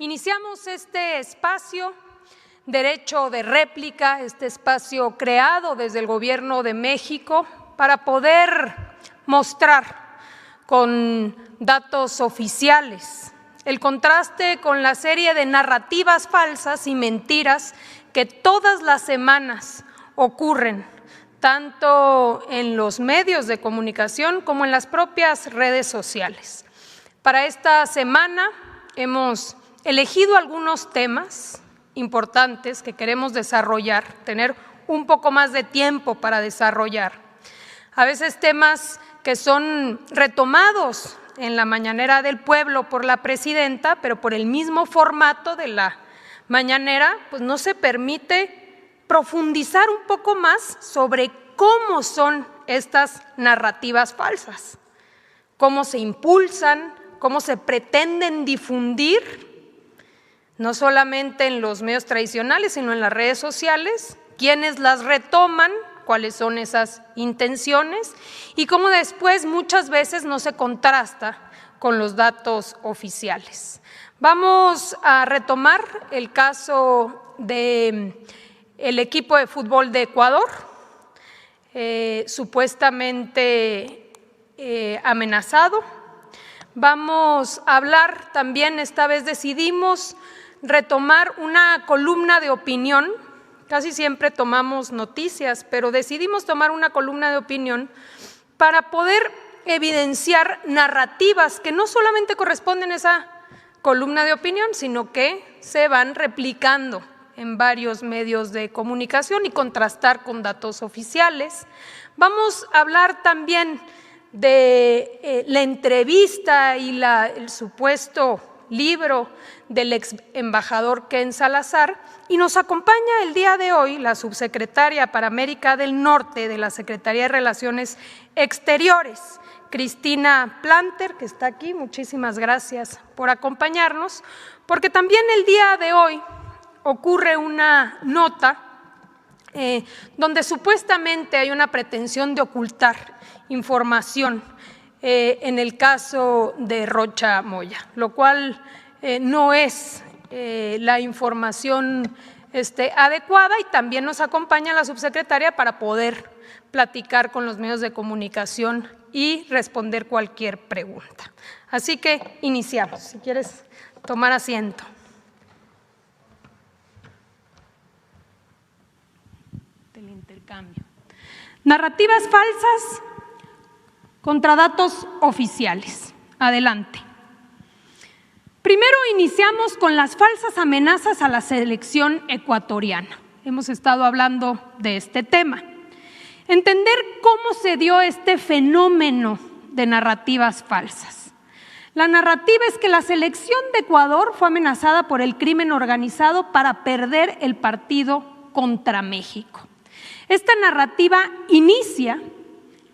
Iniciamos este espacio, derecho de réplica, este espacio creado desde el Gobierno de México para poder mostrar con datos oficiales el contraste con la serie de narrativas falsas y mentiras que todas las semanas ocurren, tanto en los medios de comunicación como en las propias redes sociales. Para esta semana hemos elegido algunos temas importantes que queremos desarrollar, tener un poco más de tiempo para desarrollar. A veces temas que son retomados en la mañanera del pueblo por la presidenta, pero por el mismo formato de la mañanera, pues no se permite profundizar un poco más sobre cómo son estas narrativas falsas, cómo se impulsan, cómo se pretenden difundir, no solamente en los medios tradicionales, sino en las redes sociales, quiénes las retoman, cuáles son esas intenciones y cómo después muchas veces no se contrasta con los datos oficiales. Vamos a retomar el caso del equipo de fútbol de Ecuador, supuestamente amenazado. Vamos a hablar también, esta vez decidimos retomar una columna de opinión. Casi siempre tomamos noticias, pero decidimos tomar una columna de opinión para poder evidenciar narrativas que no solamente corresponden a esa columna de opinión, sino que se van replicando en varios medios de comunicación y contrastar con datos oficiales. Vamos a hablar también de la entrevista y el supuesto libro del ex embajador Ken Salazar, y nos acompaña el día de hoy la subsecretaria para América del Norte de la Secretaría de Relaciones Exteriores, Cristina Planter, que está aquí. Muchísimas gracias por acompañarnos, porque también el día de hoy ocurre una nota donde supuestamente hay una pretensión de ocultar información en el caso de Rocha Moya, lo cual no es la información adecuada, y también nos acompaña la subsecretaria para poder platicar con los medios de comunicación y responder cualquier pregunta. Así que iniciamos. Si quieres tomar asiento. Del intercambio. Narrativas falsas contra datos oficiales. Adelante. Primero iniciamos con las falsas amenazas a la selección ecuatoriana. Hemos estado hablando de este tema. Entender cómo se dio este fenómeno de narrativas falsas. La narrativa es que la selección de Ecuador fue amenazada por el crimen organizado para perder el partido contra México. Esta narrativa inicia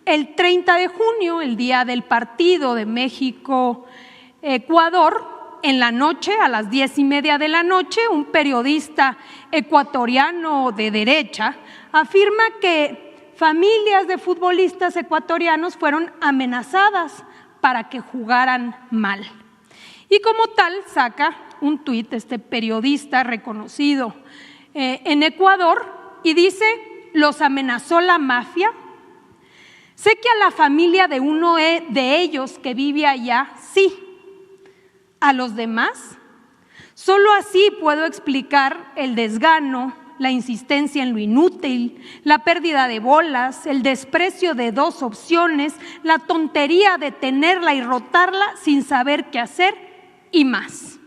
el 30 de junio, el día del partido de México-Ecuador. En la noche, a las 10:30 de la noche, un periodista ecuatoriano de derecha afirma que familias de futbolistas ecuatorianos fueron amenazadas para que jugaran mal. Y como tal, saca un tuit este periodista reconocido en Ecuador y dice: ¿los amenazó la mafia? Sé que a la familia de uno de ellos que vive allá, sí. ¿A los demás? Solo así puedo explicar el desgano, la insistencia en lo inútil, la pérdida de bolas, el desprecio de dos opciones, la tontería de tenerla y rotarla sin saber qué hacer y más.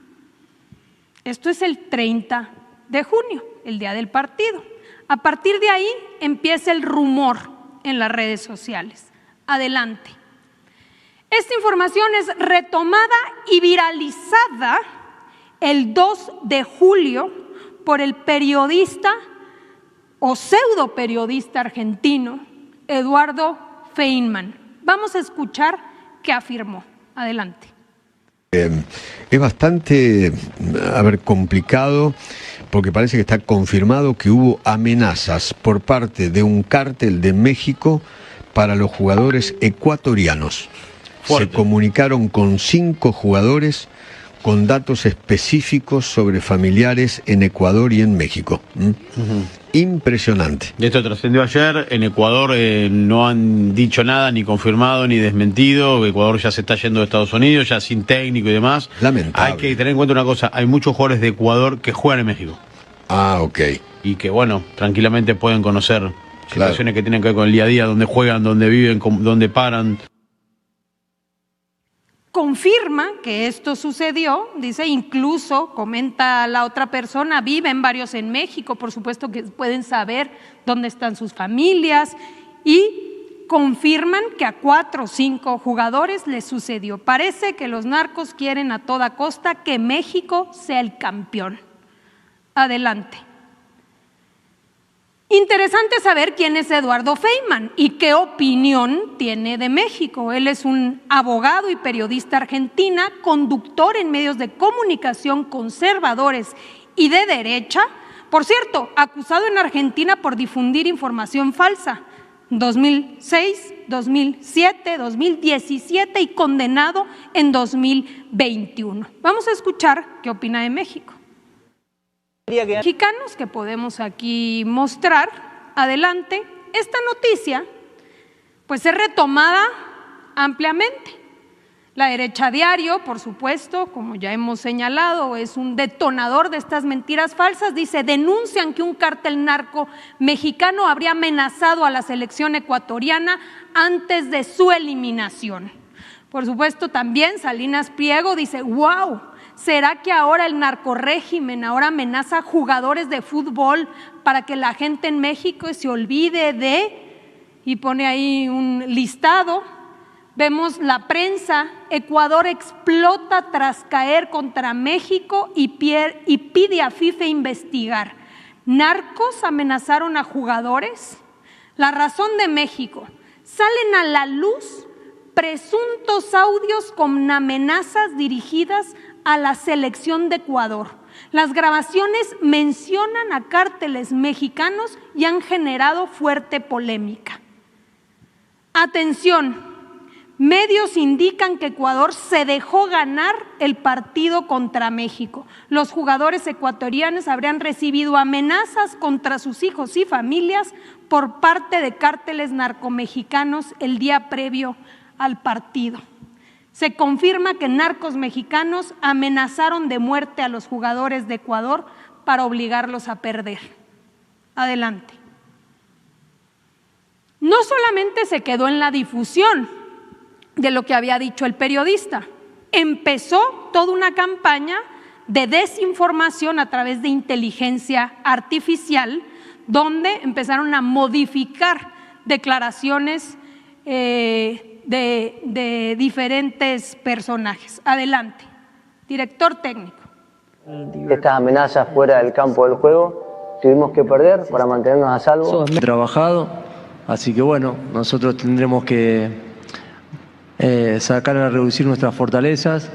Esto es el 30 de junio, el día del partido. A partir de ahí empieza el rumor en las redes sociales. Adelante. Esta información es retomada y viralizada el 2 de julio por el periodista o pseudo periodista argentino Eduardo Feynman. Vamos a escuchar qué afirmó. Adelante. Es bastante, complicado, porque parece que está confirmado que hubo amenazas por parte de un cártel de México para los jugadores ecuatorianos. Fuerte. Se comunicaron con 5 jugadores con datos específicos sobre familiares en Ecuador y en México. Impresionante. Esto trascendió ayer. En Ecuador no han dicho nada, ni confirmado, ni desmentido. Ecuador ya se está yendo de Estados Unidos, ya sin técnico y demás. Lamentable. Hay que tener en cuenta una cosa, hay muchos jugadores de Ecuador que juegan en México. Ah, ok. Y que, bueno, tranquilamente pueden conocer situaciones que tienen que ver con el día a día, dónde juegan, dónde viven, dónde paran. Confirma que esto sucedió, dice, incluso, comenta la otra persona, viven varios en México, por supuesto que pueden saber dónde están sus familias, y confirman que a 4 o 5 jugadores les sucedió. Parece que los narcos quieren a toda costa que México sea el campeón. Adelante. Interesante saber quién es Eduardo Feynman y qué opinión tiene de México. Él es un abogado y periodista argentina, conductor en medios de comunicación conservadores y de derecha. Por cierto, acusado en Argentina por difundir información falsa. 2006, 2007, 2017 y condenado en 2021. Vamos a escuchar qué opina de México. Mexicanos que podemos aquí mostrar, adelante, esta noticia pues es retomada ampliamente. La Derecha Diario, por supuesto, como ya hemos señalado, es un detonador de estas mentiras falsas. Dice, denuncian que un cártel narco mexicano habría amenazado a la selección ecuatoriana antes de su eliminación. Por supuesto, también Salinas Pliego dice, wow, ¿será que ahora el narcorrégimen ahora amenaza a jugadores de fútbol para que la gente en México se olvide de? Y pone ahí un listado. Vemos la prensa, Ecuador explota tras caer contra México y pide a FIFA investigar. ¿Narcos amenazaron a jugadores? La Razón de México, salen a la luz presuntos audios con amenazas dirigidas a la selección de Ecuador. Las grabaciones mencionan a cárteles mexicanos y han generado fuerte polémica. Atención, medios indican que Ecuador se dejó ganar el partido contra México. Los jugadores ecuatorianos habrían recibido amenazas contra sus hijos y familias por parte de cárteles narcomexicanos el día previo al partido. Se confirma que narcos mexicanos amenazaron de muerte a los jugadores de Ecuador para obligarlos a perder. Adelante. No solamente se quedó en la difusión de lo que había dicho el periodista, empezó toda una campaña de desinformación a través de inteligencia artificial, donde empezaron a modificar declaraciones de diferentes personajes. Adelante, director técnico. Estas amenazas fuera del campo del juego tuvimos que perder para mantenernos a salvo. He trabajado, así que bueno, nosotros tendremos que sacar a reducir nuestras fortalezas.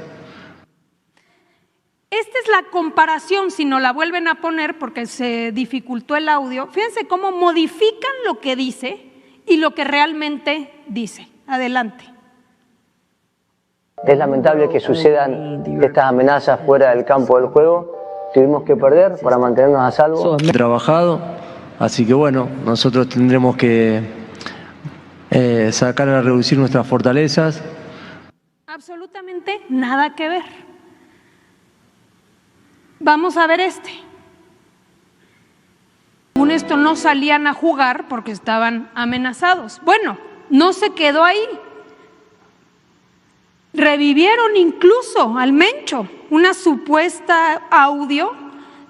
Esta es la comparación, si no la vuelven a poner porque se dificultó el audio. Fíjense cómo modifican lo que dice y lo que realmente dice. Adelante. Es lamentable que sucedan estas amenazas fuera del campo del juego. Tuvimos que perder para mantenernos a salvo. He trabajado, así que bueno, nosotros tendremos que sacar a reducir nuestras fortalezas. Absolutamente nada que ver. Vamos a ver este. Según esto no salían a jugar porque estaban amenazados. Bueno, no se quedó ahí. Revivieron incluso al Mencho, una supuesta audio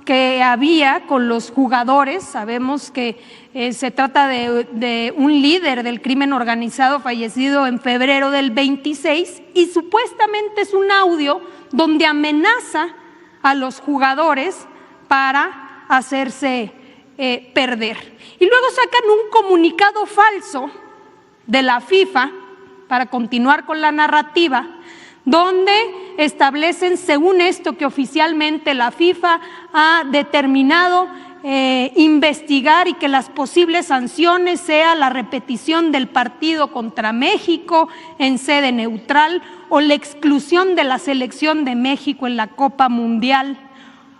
que había con los jugadores. Sabemos que se trata de un líder del crimen organizado fallecido en febrero del 26 y supuestamente es un audio donde amenaza a los jugadores para hacerse perder. Y luego sacan un comunicado falso de la FIFA para continuar con la narrativa, donde establecen, según esto, que oficialmente la FIFA ha determinado investigar y que las posibles sanciones sea la repetición del partido contra México en sede neutral o la exclusión de la selección de México en la Copa Mundial,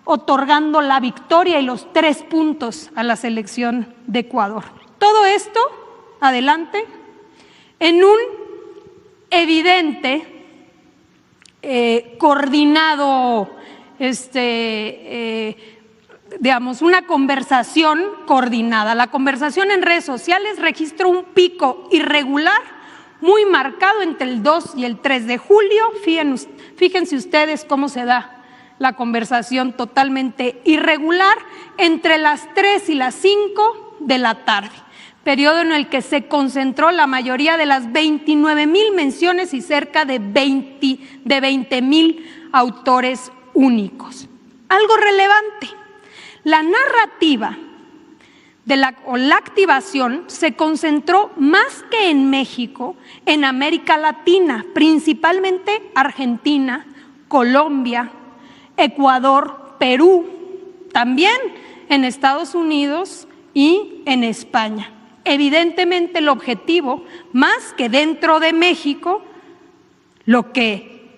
otorgando la victoria y los 3 puntos a la selección de Ecuador. Todo esto, adelante, en un evidente, coordinado, digamos, una conversación coordinada. La conversación en redes sociales registró un pico irregular muy marcado entre el 2 y el 3 de julio. Fíjense ustedes cómo se da la conversación totalmente irregular entre las 3 y las 5 de la tarde, periodo en el que se concentró la mayoría de las 29,000 menciones y cerca de 20,000 autores únicos. Algo relevante, la narrativa o la activación se concentró más que en México, en América Latina, principalmente Argentina, Colombia, Ecuador, Perú, también en Estados Unidos y en España. Evidentemente el objetivo, más que dentro de México, lo que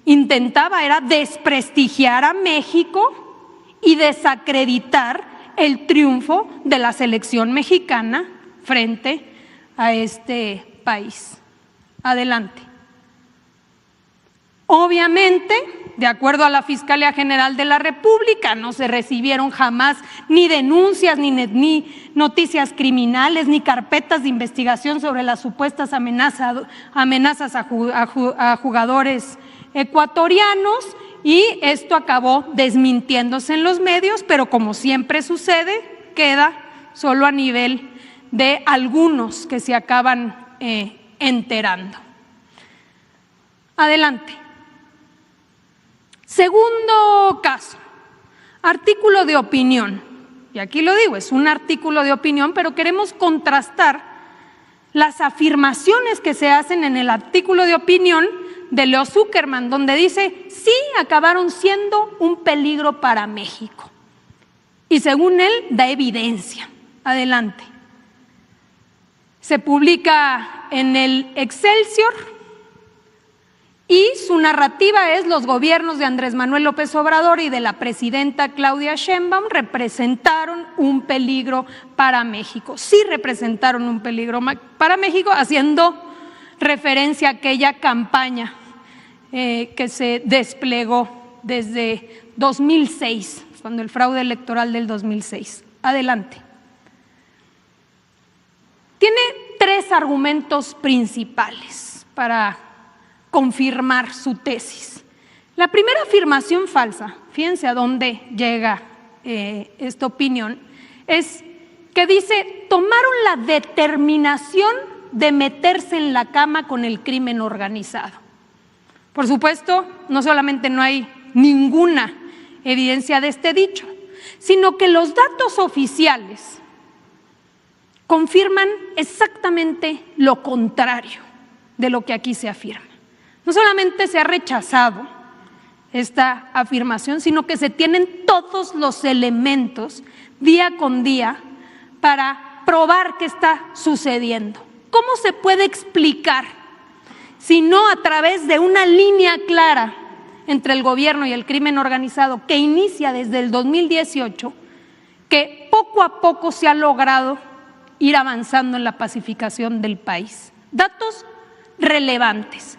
intentaba era desprestigiar a México y desacreditar el triunfo de la selección mexicana frente a este país. Adelante. Obviamente, de acuerdo a la Fiscalía General de la República, no se recibieron jamás ni denuncias, ni noticias criminales, ni carpetas de investigación sobre las supuestas amenazas a jugadores ecuatorianos, y esto acabó desmintiéndose en los medios, pero como siempre sucede, queda solo a nivel de algunos que se acaban enterando. Adelante. Segundo caso, artículo de opinión. Y aquí lo digo, es un artículo de opinión, pero queremos contrastar las afirmaciones que se hacen en el artículo de opinión de Leo Zuckerman, donde dice, sí, acabaron siendo un peligro para México. Y según él, da evidencia. Adelante. Se publica en el Excelsior y su narrativa es: los gobiernos de Andrés Manuel López Obrador y de la presidenta Claudia Sheinbaum representaron un peligro para México. Sí representaron un peligro para México, haciendo referencia a aquella campaña que se desplegó desde 2006, cuando el fraude electoral del 2006. Adelante. Tiene 3 argumentos principales para confirmar su tesis. La primera afirmación falsa, fíjense a dónde llega esta opinión, es que dice: tomaron la determinación de meterse en la cama con el crimen organizado. Por supuesto, no solamente no hay ninguna evidencia de este dicho, sino que los datos oficiales confirman exactamente lo contrario de lo que aquí se afirma. No solamente se ha rechazado esta afirmación, sino que se tienen todos los elementos día con día para probar qué está sucediendo. ¿Cómo se puede explicar si no a través de una línea clara entre el gobierno y el crimen organizado que inicia desde el 2018, que poco a poco se ha logrado ir avanzando en la pacificación del país? Datos relevantes.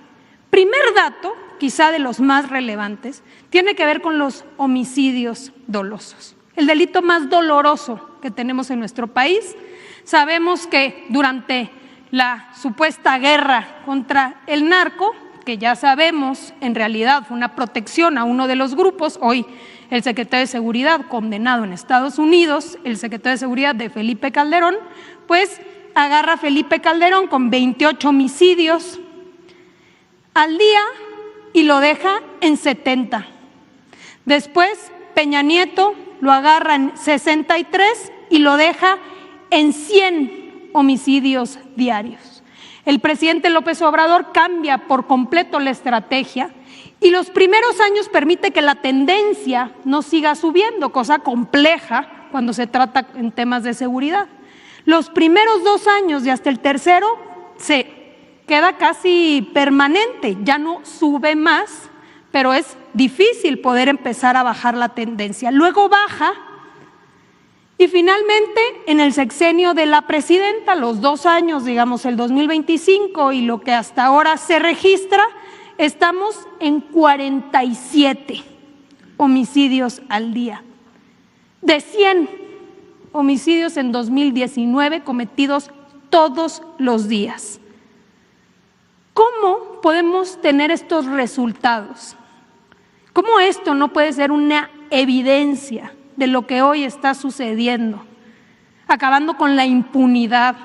Primer dato, quizá de los más relevantes, tiene que ver con los homicidios dolosos, el delito más doloroso que tenemos en nuestro país. Sabemos que durante la supuesta guerra contra el narco, que ya sabemos en realidad fue una protección a uno de los grupos, hoy el secretario de Seguridad condenado en Estados Unidos, el secretario de Seguridad de Felipe Calderón, pues agarra a Felipe Calderón con 28 homicidios al día y lo deja en 70. Después Peña Nieto lo agarra en 63 y lo deja en 100 homicidios diarios. El presidente López Obrador cambia por completo la estrategia y los primeros años permite que la tendencia no siga subiendo, cosa compleja cuando se trata en temas de seguridad. Los primeros 2 años y hasta el tercero se queda casi permanente, ya no sube más, pero es difícil poder empezar a bajar la tendencia. Luego baja y finalmente en el sexenio de la presidenta, los 2 años, digamos el 2025 y lo que hasta ahora se registra, estamos en 47 homicidios al día, de 100 homicidios en 2019 cometidos todos los días. ¿Cómo podemos tener estos resultados? ¿Cómo esto no puede ser una evidencia de lo que hoy está sucediendo? Acabando con la impunidad,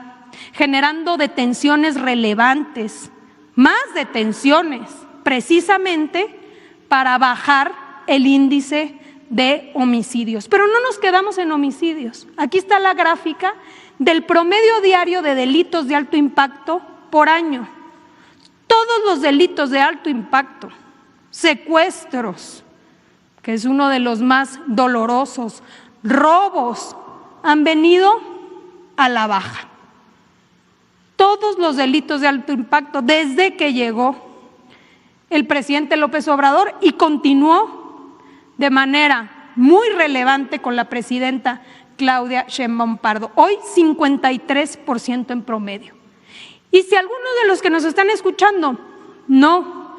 generando detenciones relevantes, más detenciones, precisamente para bajar el índice de homicidios. Pero no nos quedamos en homicidios. Aquí está la gráfica del promedio diario de delitos de alto impacto por año. Todos los delitos de alto impacto, secuestros, que es uno de los más dolorosos, robos, han venido a la baja. Todos los delitos de alto impacto desde que llegó el presidente López Obrador y continuó de manera muy relevante con la presidenta Claudia Sheinbaum Pardo. Hoy 53% en promedio. Y si alguno de los que nos están escuchando no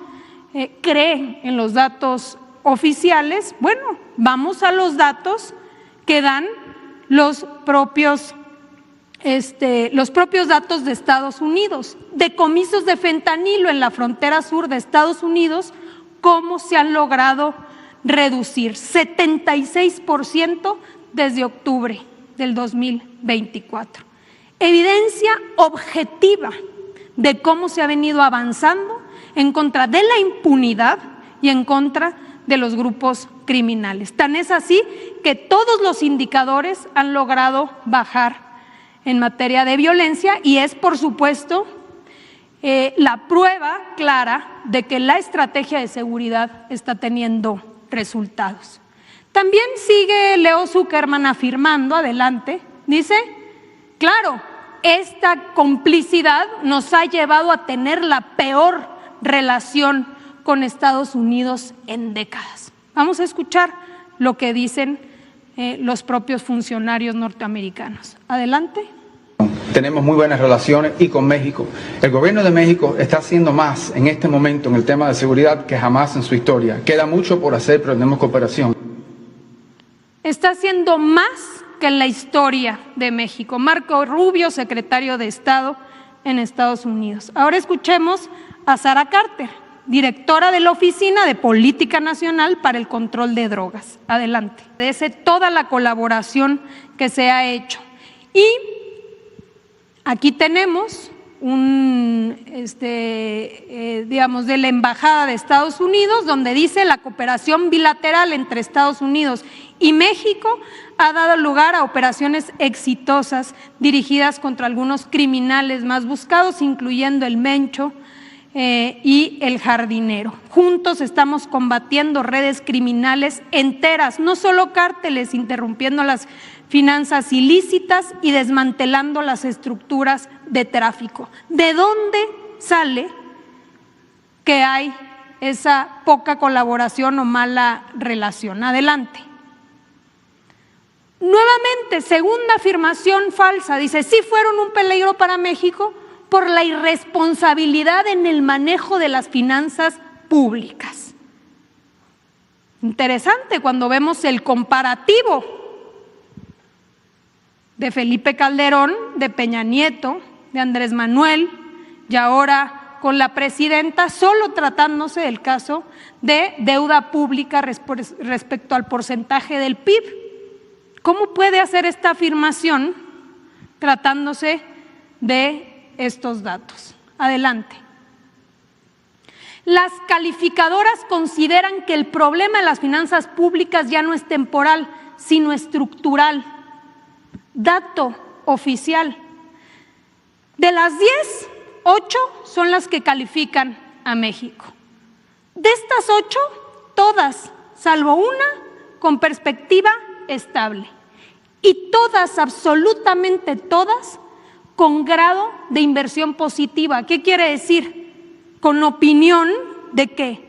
cree en los datos oficiales, bueno, vamos a los datos que dan los propios datos de Estados Unidos, decomisos de fentanilo en la frontera sur de Estados Unidos, cómo se han logrado reducir 76% desde octubre del 2024. Evidencia objetiva de cómo se ha venido avanzando en contra de la impunidad y en contra de los grupos criminales. Tan es así que todos los indicadores han logrado bajar en materia de violencia y es, por supuesto, la prueba clara de que la estrategia de seguridad está teniendo resultados. También sigue Leo Zuckerman afirmando, adelante, dice, claro, esta complicidad nos ha llevado a tener la peor relación con Estados Unidos en décadas. Vamos a escuchar lo que dicen los propios funcionarios norteamericanos. Adelante. Tenemos muy buenas relaciones y con México. El gobierno de México está haciendo más en este momento en el tema de seguridad que jamás en su historia. Queda mucho por hacer, pero tenemos cooperación. Está haciendo más que en la historia de México. Marco Rubio, secretario de Estado en Estados Unidos. Ahora escuchemos a Sara Carter, directora de la Oficina de Política Nacional para el Control de Drogas. Adelante. Agradece toda la colaboración que se ha hecho. Y aquí tenemos digamos, de la Embajada de Estados Unidos, donde dice la cooperación bilateral entre Estados Unidos y México ha dado lugar a operaciones exitosas dirigidas contra algunos criminales más buscados, incluyendo el Mencho y el Jardinero. Juntos estamos combatiendo redes criminales enteras, no solo cárteles, interrumpiendo las finanzas ilícitas y desmantelando las estructuras de tráfico. ¿De dónde sale que hay esa poca colaboración o mala relación? Adelante. Nuevamente, segunda afirmación falsa, dice, sí fueron un peligro para México por la irresponsabilidad en el manejo de las finanzas públicas. Interesante cuando vemos el comparativo de Felipe Calderón, de Peña Nieto, de Andrés Manuel y ahora con la presidenta, solo tratándose del caso de deuda pública respecto al porcentaje del PIB. ¿Cómo puede hacer esta afirmación tratándose de estos datos? Adelante. Las calificadoras consideran que el problema de las finanzas públicas ya no es temporal, sino estructural. Dato oficial. De las 10 8 son las que califican a México. De estas 8, todas, salvo una, con perspectiva estable. Y todas, absolutamente todas, con grado de inversión positiva. ¿Qué quiere decir? Con opinión de que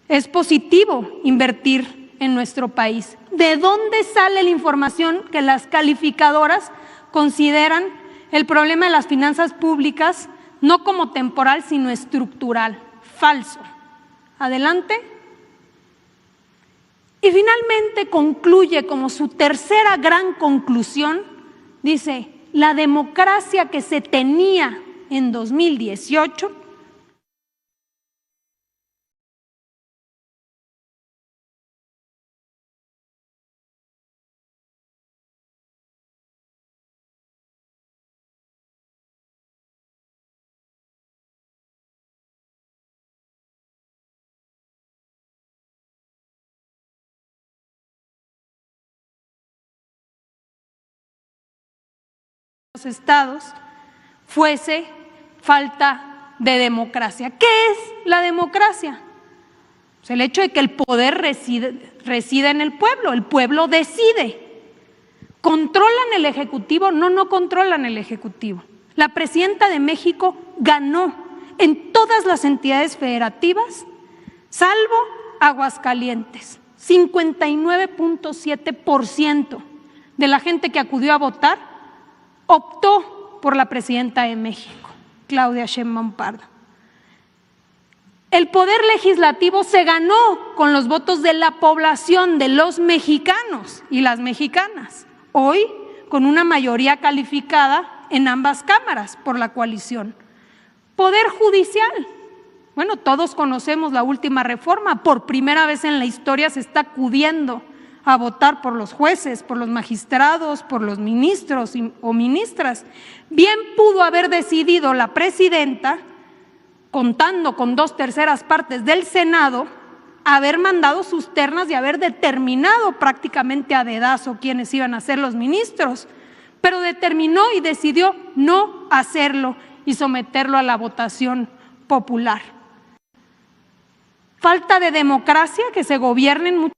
es positivo invertir en nuestro país. ¿De dónde sale la información que las calificadoras consideran el problema de las finanzas públicas no como temporal, sino estructural? Falso. Adelante. Y finalmente concluye como su tercera gran conclusión, dice, la democracia que se tenía en 2018 estados fuese falta de democracia. ¿Qué es la democracia? Pues el hecho de que el poder reside en el pueblo decide. ¿Controlan el Ejecutivo? No controlan el Ejecutivo. La presidenta de México ganó en todas las entidades federativas, salvo Aguascalientes. 59.7% de la gente que acudió a votar optó por la presidenta de México, Claudia Sheinbaum Pardo. El poder legislativo se ganó con los votos de la población, de los mexicanos y las mexicanas, hoy con una mayoría calificada en ambas cámaras por la coalición. Poder judicial. Bueno, todos conocemos la última reforma, por primera vez en la historia se está acudiendo a votar por los jueces, por los magistrados, por los ministros o ministras. Bien pudo haber decidido la presidenta, contando con 2/3 partes del Senado, haber mandado sus ternas y haber determinado prácticamente a dedazo quiénes iban a ser los ministros, pero determinó y decidió no hacerlo y someterlo a la votación popular. Falta de democracia, que se gobiernen mucho.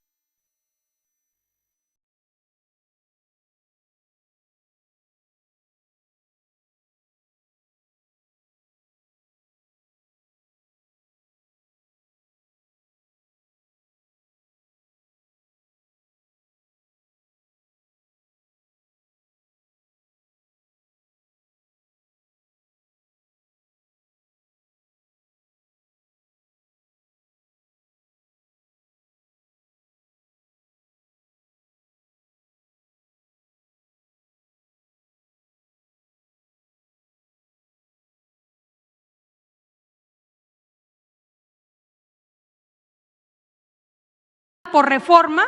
Por reforma,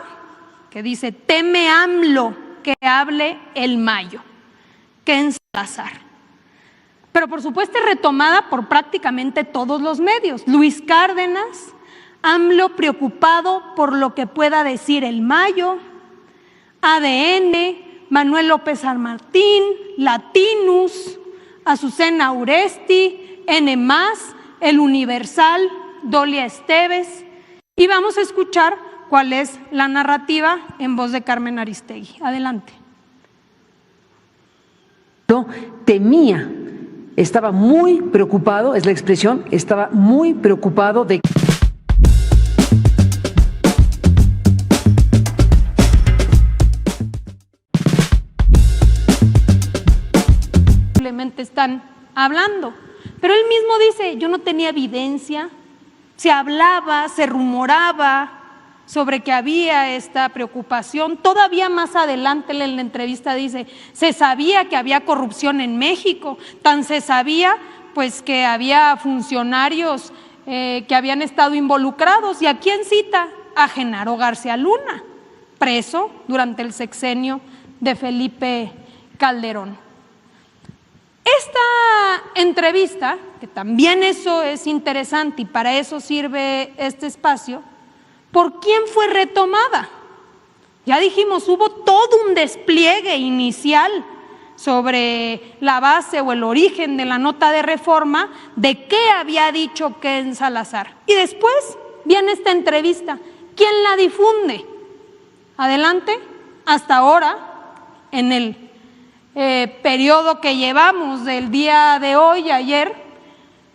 que dice, teme AMLO que hable el Mayo, que en Salazar. Pero por supuesto es retomada por prácticamente todos los medios. Luis Cárdenas, AMLO preocupado por lo que pueda decir el Mayo, ADN, Manuel López San Martín, Latinus, Azucena Uresti, N+, El Universal, Dolia Esteves. Y vamos a escuchar cuál es la narrativa en voz de Carmen Aristegui. Adelante. Temía, estaba muy preocupado, es la expresión, estaba muy preocupado de simplemente están hablando. Pero él mismo dice, yo no tenía evidencia, se hablaba, se rumoraba sobre que había esta preocupación. Todavía más adelante en la entrevista dice, se sabía que había corrupción en México, tan se sabía pues que había funcionarios que habían estado involucrados. ¿Y a quién cita? A Genaro García Luna, preso durante el sexenio de Felipe Calderón. Esta entrevista, que también eso es interesante y para eso sirve este espacio, ¿por quién fue retomada? Ya dijimos, hubo todo un despliegue inicial sobre la base o el origen de la nota de reforma, de qué había dicho Ken Salazar. Y después viene esta entrevista. ¿Quién la difunde? Adelante. Hasta ahora, en el periodo que llevamos del día de hoy, ayer,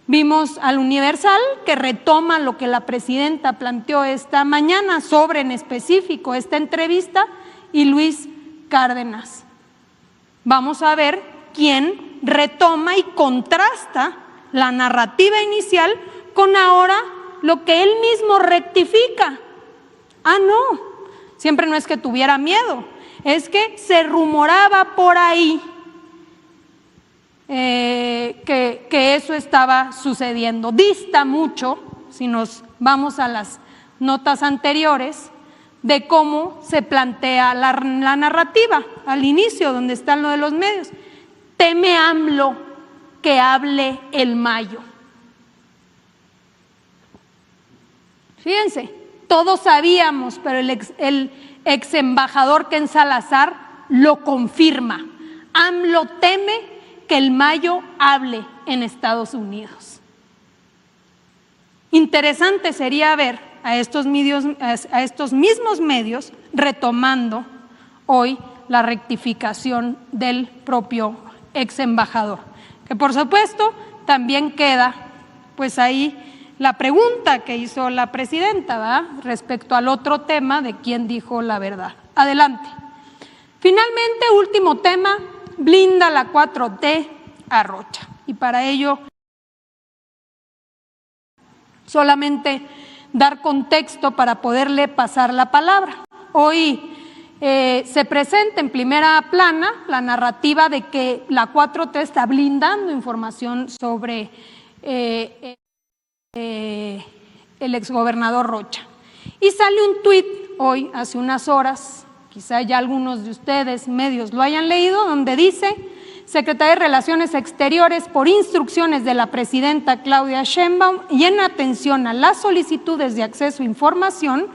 vimos al Universal que retoma lo que la presidenta planteó esta mañana sobre en específico esta entrevista y Luis Cárdenas. Vamos a ver quién retoma y contrasta la narrativa inicial con ahora lo que él mismo rectifica. Ah, no, siempre no es que tuviera miedo, es que se rumoraba por ahí que eso estaba sucediendo. Dista mucho, si nos vamos a las notas anteriores, de cómo se plantea la narrativa al inicio, donde está lo de los medios. Teme AMLO que hable el Mayo. Fíjense, todos sabíamos, pero el ex embajador Ken Salazar lo confirma. AMLO teme que el Mayo hable en Estados Unidos. Interesante sería ver a estos mismos medios retomando hoy la rectificación del propio ex embajador, que por supuesto también queda pues ahí la pregunta que hizo la presidenta, ¿verdad?, respecto al otro tema de quién dijo la verdad. Adelante. Finalmente, último tema, blinda la 4T a Rocha. Y para ello, solamente dar contexto para poderle pasar la palabra. Hoy se presenta en primera plana la narrativa de que la 4T está blindando información sobre el exgobernador Rocha. Y sale un tuit hoy, hace unas horas, quizá ya algunos de ustedes, medios, lo hayan leído, donde dice: Secretaría de Relaciones Exteriores, por instrucciones de la presidenta Claudia Sheinbaum y en atención a las solicitudes de acceso a información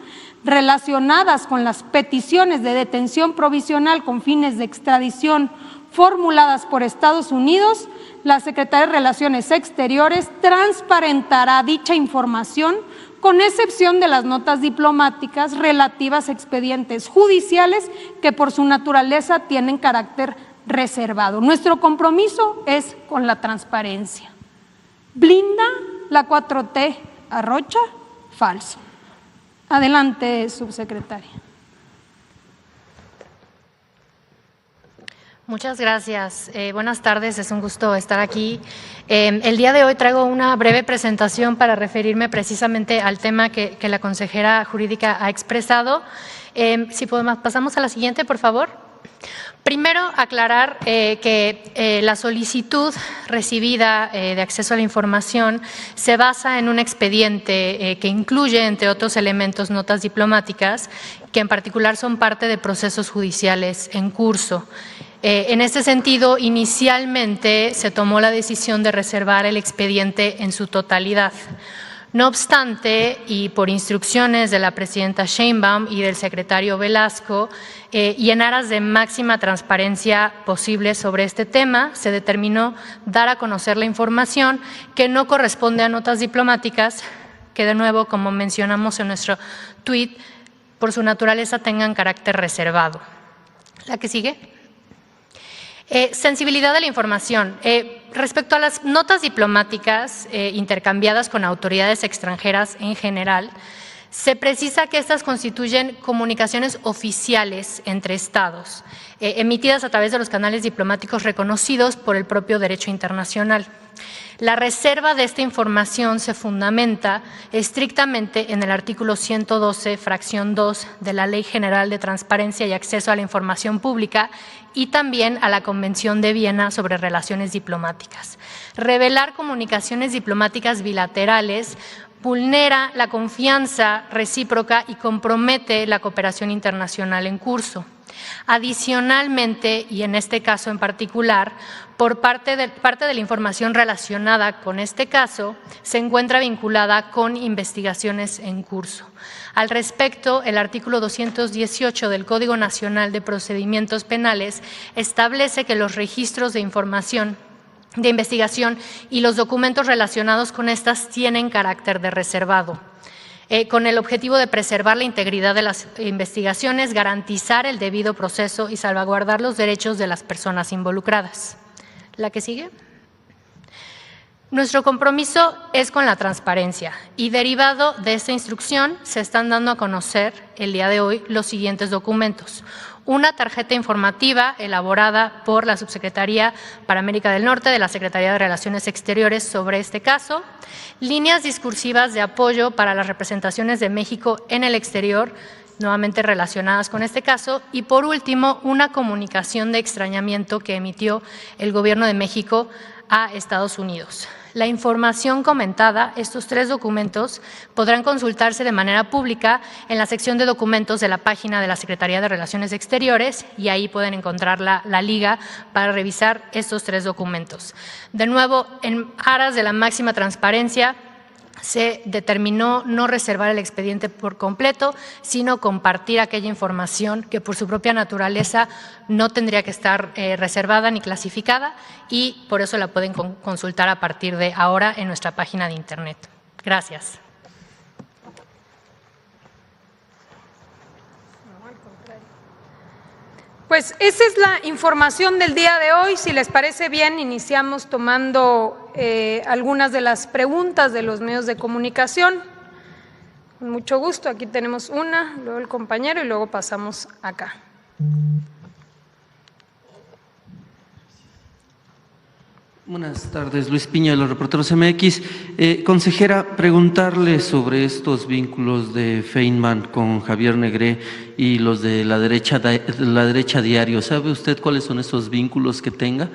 relacionadas con las peticiones de detención provisional con fines de extradición formuladas por Estados Unidos, la Secretaría de Relaciones Exteriores transparentará dicha información con excepción de las notas diplomáticas relativas a expedientes judiciales que por su naturaleza tienen carácter reservado. Nuestro compromiso es con la transparencia. ¿Blinda la 4T a Rocha? Falso. Adelante, subsecretaria. Muchas gracias. Buenas tardes, es un gusto estar aquí. El día de hoy traigo una breve presentación para referirme precisamente al tema que la consejera jurídica ha expresado. Si podemos, pasamos a la siguiente, por favor. Primero, aclarar que la solicitud recibida de acceso a la información se basa en un expediente que incluye, entre otros elementos, notas diplomáticas, que en particular son parte de procesos judiciales en curso. En este sentido, inicialmente se tomó la decisión de reservar el expediente en su totalidad. No obstante, y por instrucciones de la presidenta Sheinbaum y del secretario Velasco, y en aras de máxima transparencia posible sobre este tema, se determinó dar a conocer la información que no corresponde a notas diplomáticas, que de nuevo, como mencionamos en nuestro tuit, por su naturaleza tengan carácter reservado. La que sigue. Sensibilidad de la información. Respecto a las notas diplomáticas intercambiadas con autoridades extranjeras en general, se precisa que estas constituyen comunicaciones oficiales entre estados, emitidas a través de los canales diplomáticos reconocidos por el propio derecho internacional. La reserva de esta información se fundamenta estrictamente en el artículo 112, fracción 2 de la Ley General de Transparencia y Acceso a la Información Pública y también a la Convención de Viena sobre Relaciones Diplomáticas. Revelar comunicaciones diplomáticas bilaterales vulnera la confianza recíproca y compromete la cooperación internacional en curso. Adicionalmente, y en este caso en particular, por parte de la información relacionada con este caso, se encuentra vinculada con investigaciones en curso. Al respecto, el artículo 218 del Código Nacional de Procedimientos Penales establece que los registros de información de investigación y los documentos relacionados con estas tienen carácter de reservado, con el objetivo de preservar la integridad de las investigaciones, garantizar el debido proceso y salvaguardar los derechos de las personas involucradas. ¿La que sigue? Nuestro compromiso es con la transparencia y derivado de esta instrucción se están dando a conocer el día de hoy los siguientes documentos. Una tarjeta informativa elaborada por la Subsecretaría para América del Norte de la Secretaría de Relaciones Exteriores sobre este caso, líneas discursivas de apoyo para las representaciones de México en el exterior, nuevamente relacionadas con este caso, y por último, una comunicación de extrañamiento que emitió el Gobierno de México a Estados Unidos. La información comentada, estos 3 documentos, podrán consultarse de manera pública en la sección de documentos de la página de la Secretaría de Relaciones Exteriores y ahí pueden encontrar la liga para revisar estos 3 documentos. De nuevo, en aras de la máxima transparencia, se determinó no reservar el expediente por completo, sino compartir aquella información que por su propia naturaleza no tendría que estar reservada ni clasificada y por eso la pueden consultar a partir de ahora en nuestra página de internet. Gracias. Pues esa es la información del día de hoy. Si les parece bien, iniciamos tomando algunas de las preguntas de los medios de comunicación. Con mucho gusto, aquí tenemos una, luego el compañero y luego pasamos acá. Buenas tardes, Luis Piña de los Reporteros MX. Consejera, preguntarle sobre estos vínculos de Feynman con Javier Negré y los de la derecha diario. ¿Sabe usted cuáles son esos vínculos que tenga?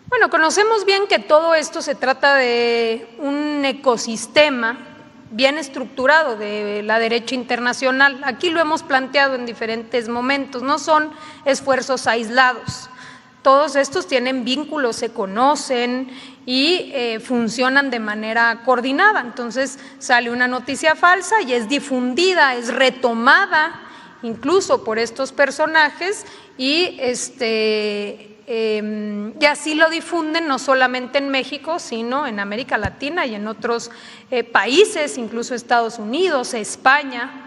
Bueno, conocemos bien que todo esto se trata de un ecosistema bien estructurado de la derecha internacional. Aquí lo hemos planteado en diferentes momentos, no son esfuerzos aislados. Todos estos tienen vínculos, se conocen y funcionan de manera coordinada. Entonces sale una noticia falsa y es difundida, es retomada incluso por estos personajes y así lo difunden no solamente en México, sino en América Latina y en otros países, incluso Estados Unidos, España.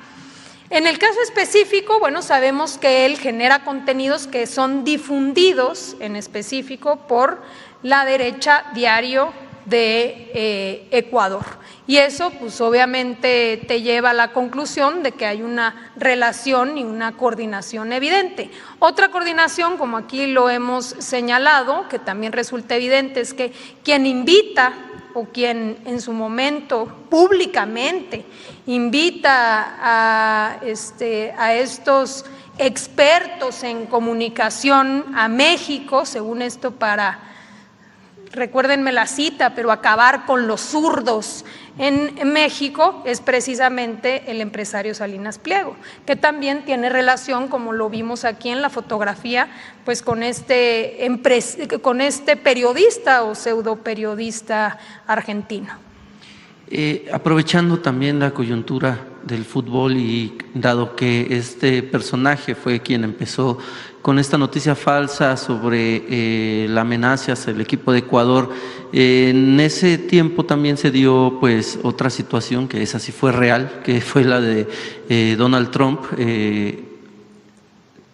En el caso específico, bueno, sabemos que él genera contenidos que son difundidos en específico por la derecha diario de Ecuador. Y eso, pues obviamente te lleva a la conclusión de que hay una relación y una coordinación evidente. Otra coordinación, como aquí lo hemos señalado, que también resulta evidente, es que quien invita o quien en su momento públicamente invita a estos expertos en comunicación a México, según esto para, recuérdenme la cita, pero acabar con los zurdos en México, es precisamente el empresario Salinas Pliego, que también tiene relación, como lo vimos aquí en la fotografía, pues con este periodista o pseudo periodista argentino. Aprovechando también la coyuntura del fútbol y dado que este personaje fue quien empezó con esta noticia falsa sobre la amenaza hacia el equipo de Ecuador, en ese tiempo también se dio pues otra situación que esa sí fue real, que fue la de Donald Trump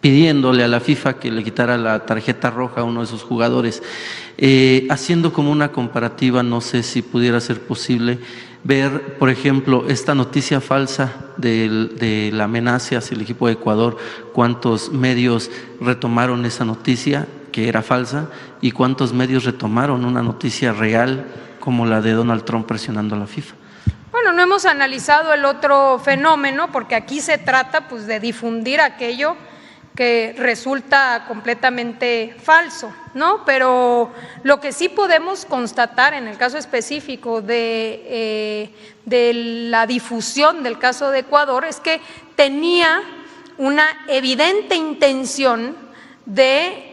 pidiéndole a la FIFA que le quitara la tarjeta roja a uno de sus jugadores. Haciendo como una comparativa, no sé si pudiera ser posible ver, por ejemplo, esta noticia falsa de la amenaza hacia el equipo de Ecuador, cuántos medios retomaron esa noticia que era falsa y cuántos medios retomaron una noticia real como la de Donald Trump presionando a la FIFA. Bueno, no hemos analizado el otro fenómeno porque aquí se trata pues de difundir aquello que resulta completamente falso, ¿no? Pero lo que sí podemos constatar en el caso específico de la difusión del caso de Ecuador es que tenía una evidente intención de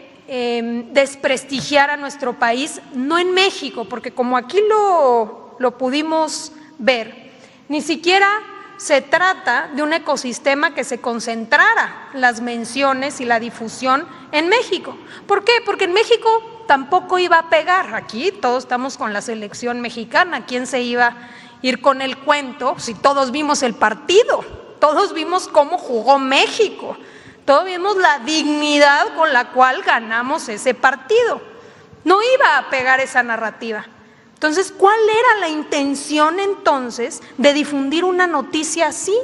desprestigiar a nuestro país, no en México, porque como aquí lo pudimos ver, ni siquiera se trata de un ecosistema que se concentrara las menciones y la difusión en México. ¿Por qué? Porque en México tampoco iba a pegar. Aquí todos estamos con la selección mexicana. ¿Quién se iba a ir con el cuento si todos vimos el partido? Todos vimos cómo jugó México. Todos vimos la dignidad con la cual ganamos ese partido. No iba a pegar esa narrativa. Entonces, ¿cuál era la intención entonces de difundir una noticia así?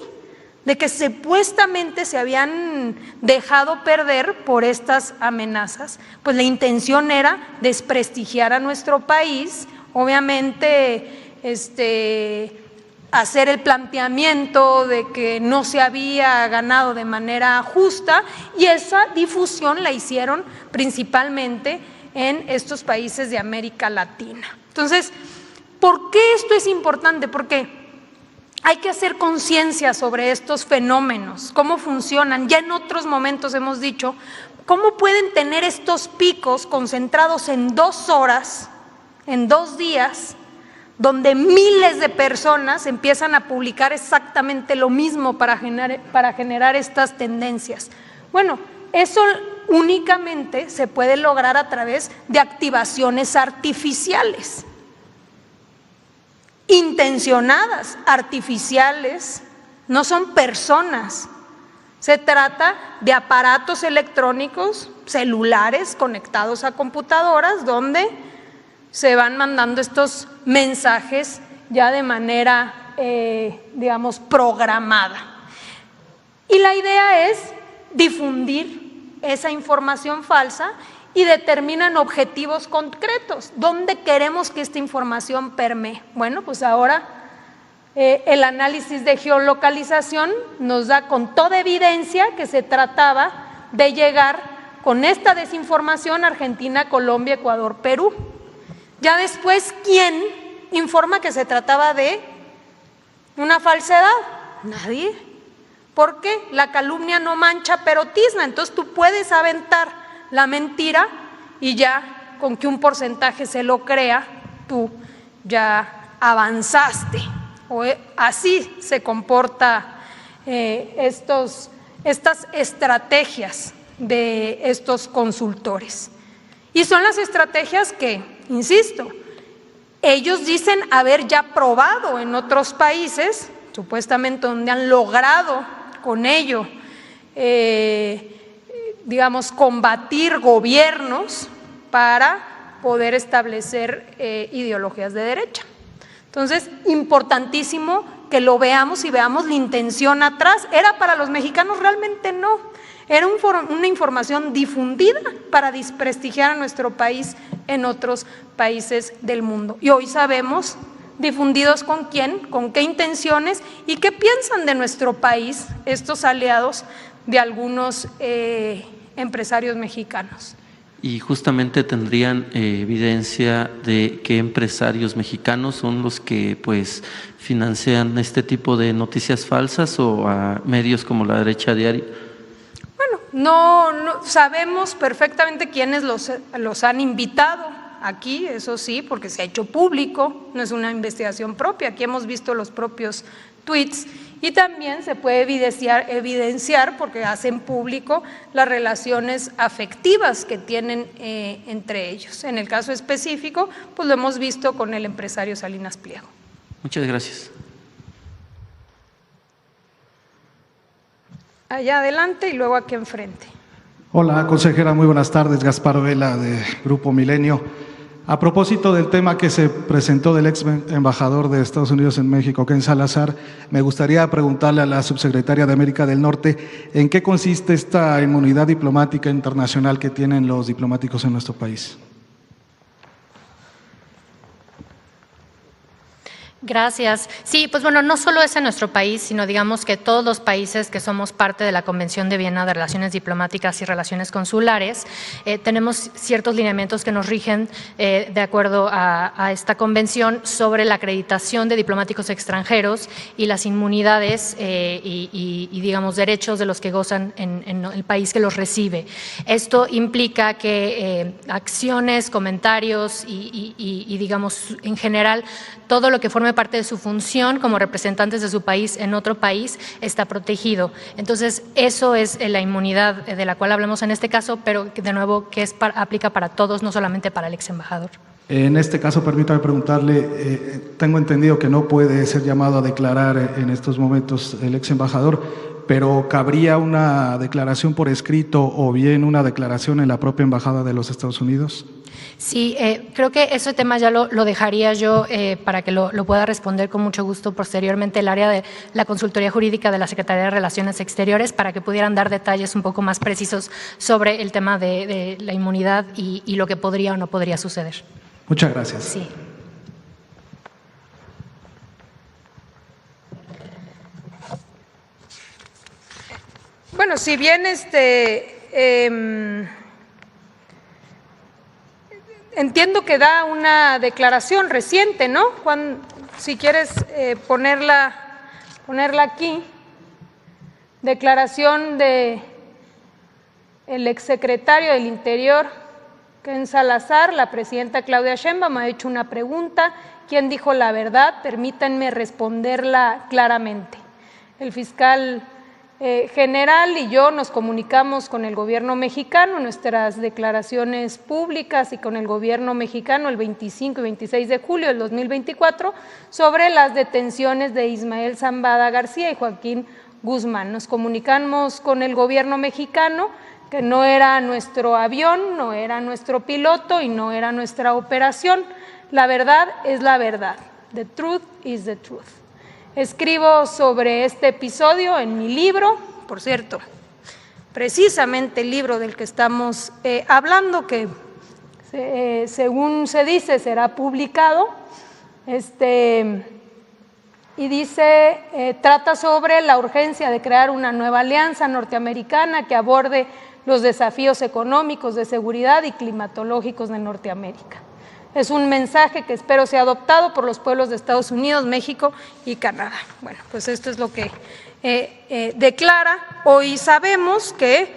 De que supuestamente se habían dejado perder por estas amenazas. Pues la intención era desprestigiar a nuestro país, obviamente hacer el planteamiento de que no se había ganado de manera justa, y esa difusión la hicieron principalmente en estos países de América Latina. Entonces, ¿por qué esto es importante? Porque hay que hacer conciencia sobre estos fenómenos, cómo funcionan. Ya en otros momentos hemos dicho cómo pueden tener estos picos concentrados en 2 horas, en 2 días, donde miles de personas empiezan a publicar exactamente lo mismo para generar estas tendencias. Bueno, eso únicamente se puede lograr a través de activaciones artificiales, intencionadas, artificiales, no son personas. Se trata de aparatos electrónicos, celulares conectados a computadoras, donde se van mandando estos mensajes ya de manera, digamos, programada. Y la idea es difundir esa información falsa y determinan objetivos concretos. ¿Dónde queremos que esta información permee? Bueno, pues ahora el análisis de geolocalización nos da con toda evidencia que se trataba de llegar con esta desinformación a Argentina, Colombia, Ecuador, Perú. Ya después, ¿quién informa que se trataba de una falsedad? Nadie. ¿Por qué? La calumnia no mancha pero tizna. Entonces tú puedes aventar la mentira y ya con que un porcentaje se lo crea, tú ya avanzaste. O así se comporta estas estrategias de estos consultores. Y son las estrategias que, insisto, ellos dicen haber ya probado en otros países, supuestamente donde han logrado con ello, digamos, combatir gobiernos para poder establecer ideologías de derecha. Entonces, importantísimo que lo veamos y veamos la intención atrás. ¿Era para los mexicanos? Realmente no. Era una información difundida para desprestigiar a nuestro país en otros países del mundo. Y hoy sabemos difundidos con quién, con qué intenciones y qué piensan de nuestro país estos aliados de algunos empresarios mexicanos. Y justamente tendrían evidencia de qué empresarios mexicanos son los que pues financian este tipo de noticias falsas o a medios como La Derecha Diario. Bueno, no sabemos perfectamente quiénes los han invitado aquí, eso sí, porque se ha hecho público, no es una investigación propia, aquí hemos visto los propios tweets y también se puede evidenciar porque hacen público las relaciones afectivas que tienen entre ellos. En el caso específico, pues lo hemos visto con el empresario Salinas Pliego. Muchas gracias. Allá adelante y luego aquí enfrente. Hola, consejera, muy buenas tardes. Gaspar Vela, de Grupo Milenio. A propósito del tema que se presentó del ex embajador de Estados Unidos en México, Ken Salazar, me gustaría preguntarle a la subsecretaria de América del Norte en qué consiste esta inmunidad diplomática internacional que tienen los diplomáticos en nuestro país. Gracias. Sí, pues bueno, no solo es en nuestro país, sino digamos que todos los países que somos parte de la Convención de Viena de Relaciones Diplomáticas y Relaciones Consulares, tenemos ciertos lineamientos que nos rigen de acuerdo a esta convención sobre la acreditación de diplomáticos extranjeros y las inmunidades y digamos, derechos de los que gozan en el país que los recibe. Esto implica que acciones, comentarios y digamos, en general, todo lo que forme parte de su función como representantes de su país en otro país está protegido. Entonces, eso es la inmunidad de la cual hablamos en este caso, pero de nuevo que aplica para todos, no solamente para el ex embajador. En este caso, permítame preguntarle, tengo entendido que no puede ser llamado a declarar en estos momentos el ex embajador, pero ¿cabría una declaración por escrito o bien una declaración en la propia Embajada de los Estados Unidos? Sí, creo que ese tema ya lo dejaría yo para que lo pueda responder con mucho gusto posteriormente el área de la consultoría jurídica de la Secretaría de Relaciones Exteriores para que pudieran dar detalles un poco más precisos sobre el tema de la inmunidad y lo que podría o no podría suceder. Muchas gracias. Sí. Bueno, si bien entiendo que da una declaración reciente, ¿no? Juan, si quieres ponerla aquí, declaración de el exsecretario del Interior, Ken Salazar. La presidenta Claudia Sheinbaum me ha hecho una pregunta: ¿quién dijo la verdad? Permítanme responderla claramente. El fiscal general y yo nos comunicamos con el gobierno mexicano, nuestras declaraciones públicas y con el gobierno mexicano el 25 y 26 de julio del 2024 sobre las detenciones de Ismael Zambada García y Joaquín Guzmán. Nos comunicamos con el gobierno mexicano que no era nuestro avión, no era nuestro piloto y no era nuestra operación. La verdad es la verdad. The truth is the truth. Escribo sobre este episodio en mi libro, por cierto, precisamente el libro del que estamos hablando, que según se dice será publicado, y dice, trata sobre la urgencia de crear una nueva alianza norteamericana que aborde los desafíos económicos, de seguridad y climatológicos de Norteamérica. Es un mensaje que espero sea adoptado por los pueblos de Estados Unidos, México y Canadá. Bueno, pues esto es lo que declara. Hoy sabemos que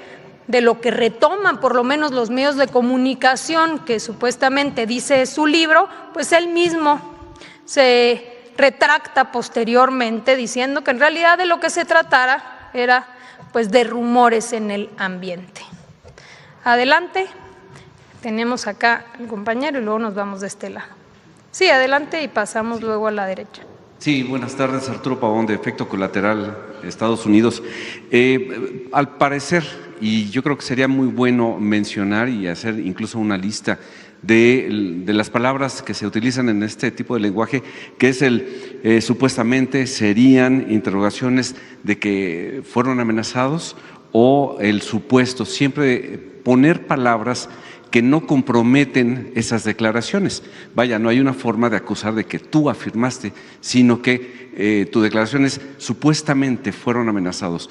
de lo que retoman por lo menos los medios de comunicación que supuestamente dice su libro, pues él mismo se retracta posteriormente diciendo que en realidad de lo que se tratara era pues de rumores en el ambiente. Adelante. Tenemos acá al compañero y luego nos vamos de este lado. Sí, adelante y pasamos luego a la derecha. Sí, buenas tardes, Arturo Pavón de Efecto Colateral, Estados Unidos. Al parecer, y yo creo que sería muy bueno mencionar y hacer incluso una lista de las palabras que se utilizan en este tipo de lenguaje, que es supuestamente serían interrogaciones de que fueron amenazados o el supuesto, siempre poner palabras que no comprometen esas declaraciones. Vaya, no hay una forma de acusar de que tú afirmaste, sino que tus declaraciones supuestamente fueron amenazados.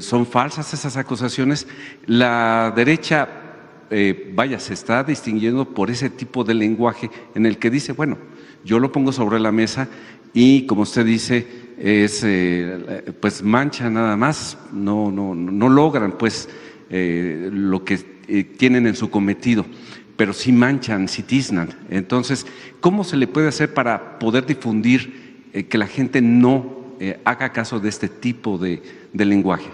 Son falsas esas acusaciones. La derecha, vaya, se está distinguiendo por ese tipo de lenguaje en el que dice, bueno, yo lo pongo sobre la mesa y como usted dice, es pues mancha nada más, no logran pues lo que tienen en su cometido, pero sí manchan, sí tiznan. Entonces, ¿cómo se le puede hacer para poder difundir que la gente no haga caso de este tipo de lenguaje?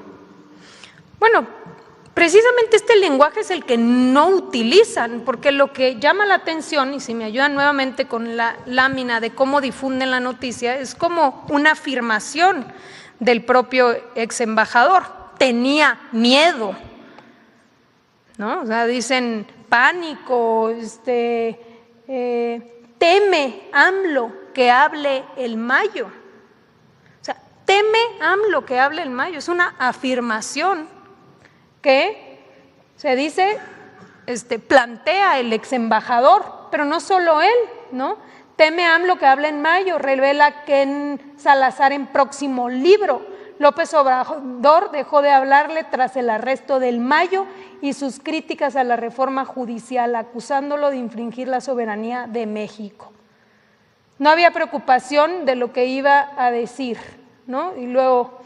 Bueno, precisamente este lenguaje es el que no utilizan, porque lo que llama la atención, y si me ayudan nuevamente con la lámina de cómo difunden la noticia, es como una afirmación del propio ex embajador. Tenía miedo, ¿no? O sea, dicen pánico, teme AMLO que hable el Mayo. O sea, teme AMLO que hable el Mayo. Es una afirmación que se dice, plantea el ex embajador, pero no solo él, ¿no? Teme AMLO que hable en mayo, revela Ken Salazar en próximo libro. López Obrador dejó de hablarle tras el arresto del Mayo y sus críticas a la reforma judicial, acusándolo de infringir la soberanía de México. No había preocupación de lo que iba a decir, ¿no? Y luego,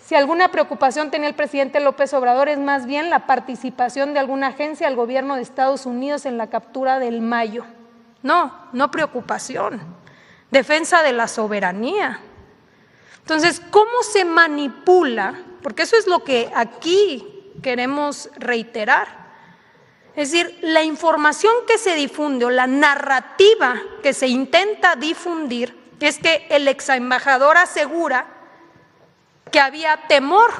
si alguna preocupación tenía el presidente López Obrador, es más bien la participación de alguna agencia del gobierno de Estados Unidos en la captura del Mayo. No preocupación, defensa de la soberanía. Entonces, ¿cómo se manipula? Porque eso es lo que aquí queremos reiterar. Es decir, la información que se difunde o la narrativa que se intenta difundir es que el exembajador asegura que había temor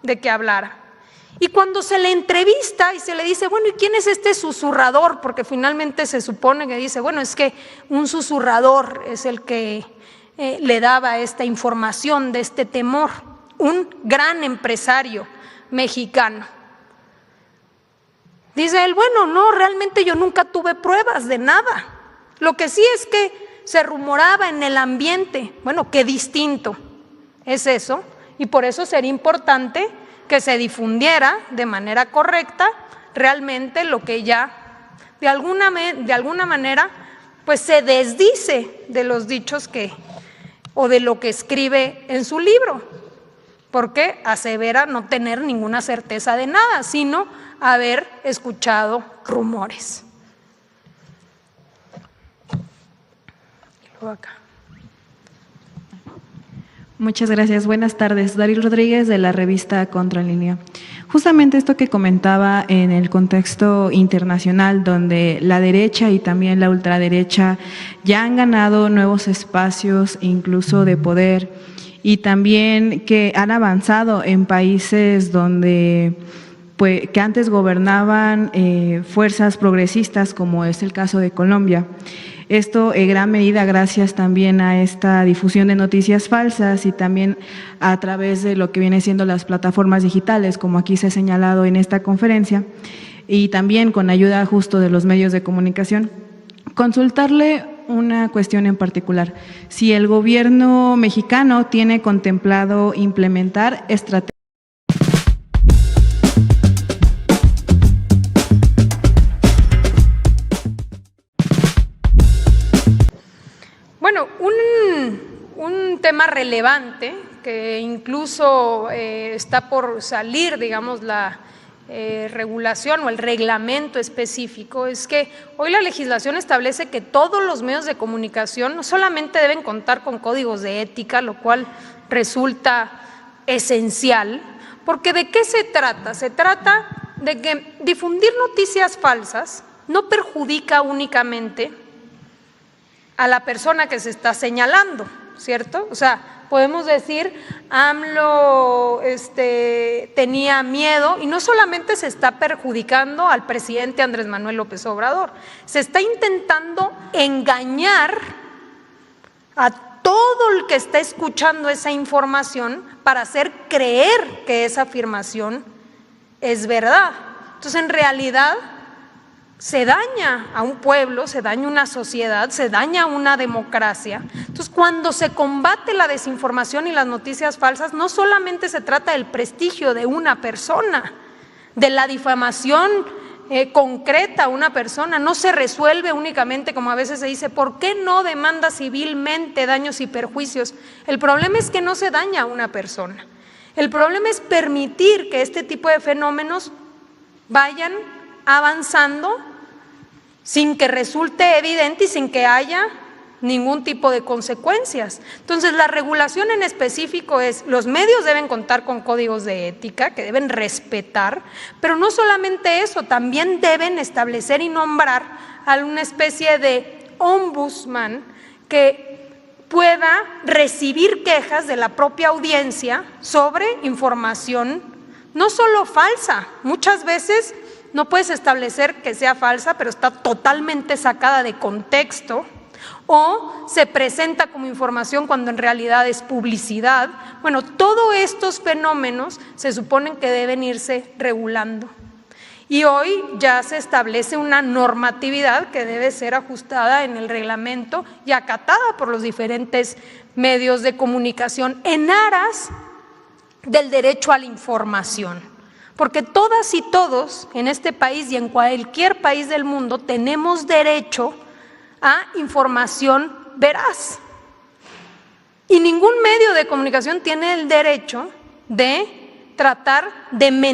de que hablara. Y cuando se le entrevista y se le dice, bueno, ¿y quién es este susurrador? Porque finalmente se supone que dice, bueno, es que un susurrador es el que le daba esta información de este temor, un gran empresario mexicano. Dice él, bueno, no, realmente yo nunca tuve pruebas de nada. Lo que sí es que se rumoraba en el ambiente. Bueno, qué distinto es eso, y por eso sería importante que se difundiera de manera correcta realmente lo que ya de alguna manera pues se desdice de los dichos o de lo que escribe en su libro, porque asevera no tener ninguna certeza de nada, sino haber escuchado rumores. Luego acá. Muchas gracias. Buenas tardes. Daryl Rodríguez, de la revista Contralínea. Justamente esto que comentaba en el contexto internacional, donde la derecha y también la ultraderecha ya han ganado nuevos espacios, incluso de poder, y también que han avanzado en países donde que antes gobernaban fuerzas progresistas, como es el caso de Colombia. Esto en gran medida gracias también a esta difusión de noticias falsas y también a través de lo que viene siendo las plataformas digitales, como aquí se ha señalado en esta conferencia, y también con ayuda justo de los medios de comunicación. Consultarle una cuestión en particular. Si el gobierno mexicano tiene contemplado implementar estrategias. Bueno, un tema relevante que incluso está por salir, digamos, la regulación o el reglamento específico, es que hoy la legislación establece que todos los medios de comunicación no solamente deben contar con códigos de ética, lo cual resulta esencial, porque ¿de qué se trata? Se trata de que difundir noticias falsas no perjudica únicamente a la persona que se está señalando, ¿cierto? O sea, podemos decir, AMLO tenía miedo, y no solamente se está perjudicando al presidente Andrés Manuel López Obrador, se está intentando engañar a todo el que está escuchando esa información para hacer creer que esa afirmación es verdad. Entonces, en realidad, se daña a un pueblo, se daña una sociedad, se daña una democracia. Entonces, cuando se combate la desinformación y las noticias falsas, no solamente se trata del prestigio de una persona, de la difamación concreta a una persona, no se resuelve únicamente, como a veces se dice, ¿por qué no demanda civilmente daños y perjuicios? El problema es que no se daña a una persona. El problema es permitir que este tipo de fenómenos vayan avanzando sin que resulte evidente y sin que haya ningún tipo de consecuencias. Entonces, la regulación en específico es, los medios deben contar con códigos de ética que deben respetar, pero no solamente eso, también deben establecer y nombrar a una especie de ombudsman que pueda recibir quejas de la propia audiencia sobre información no solo falsa, muchas veces no puedes establecer que sea falsa, pero está totalmente sacada de contexto, o se presenta como información cuando en realidad es publicidad. Bueno, todos estos fenómenos se suponen que deben irse regulando. Y hoy ya se establece una normatividad que debe ser ajustada en el reglamento y acatada por los diferentes medios de comunicación en aras del derecho a la información. Porque todas y todos en este país y en cualquier país del mundo tenemos derecho a información veraz. Y ningún medio de comunicación tiene el derecho de tratar de mentir